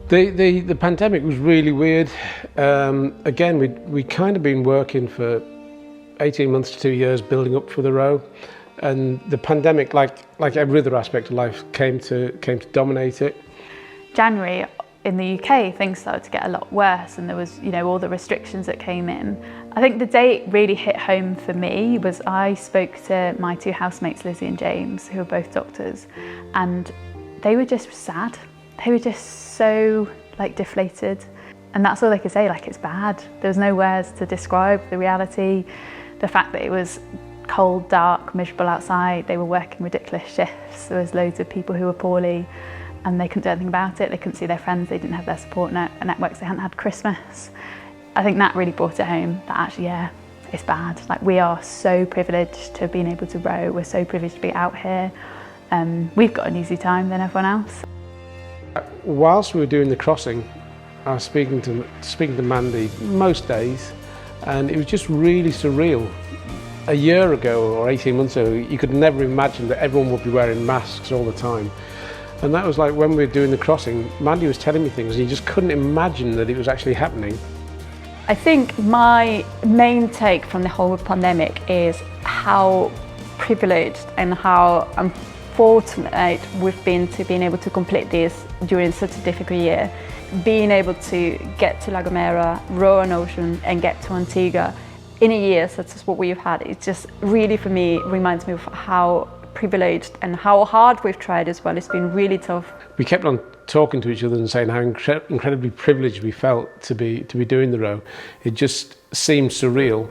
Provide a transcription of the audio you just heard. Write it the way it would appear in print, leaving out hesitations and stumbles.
The pandemic was really weird. Again, we kind of been working for 18 months to 2 years building up for the row, and the pandemic, like every other aspect of life, came to dominate it. January in the UK, things started to get a lot worse, and there was, all the restrictions that came in. I think the day it really hit home for me was I spoke to my two housemates, Lizzie and James, who are both doctors, and they were just sad. They were just so deflated, and that's all they could say, it's bad. There was no words to describe the reality, the fact that it was cold, dark, miserable outside. They were working ridiculous shifts. There was loads of people who were poorly, and they couldn't do anything about it. They couldn't see their friends, they didn't have their support networks, they hadn't had Christmas. I think that really brought it home, that actually, yeah, it's bad. We are so privileged to have been able to row, we're so privileged to be out here. We've got an easy time than everyone else. Whilst we were doing the crossing, I was speaking to Mandy most days, and it was just really surreal. A year ago or 18 months ago, you could never imagine that everyone would be wearing masks all the time. And that was like when we were doing the crossing, Mandy was telling me things and you just couldn't imagine that it was actually happening. I think my main take from the whole pandemic is how privileged and how fortunate we've been to being able to complete this during such a difficult year. Being able to get to La Gomera, row an ocean and get to Antigua in a year such as what we've had, it just really, for me, reminds me of how privileged and how hard we've tried as well. It's been really tough. We kept on talking to each other and saying how incredibly privileged we felt to be doing the row. It just seemed surreal.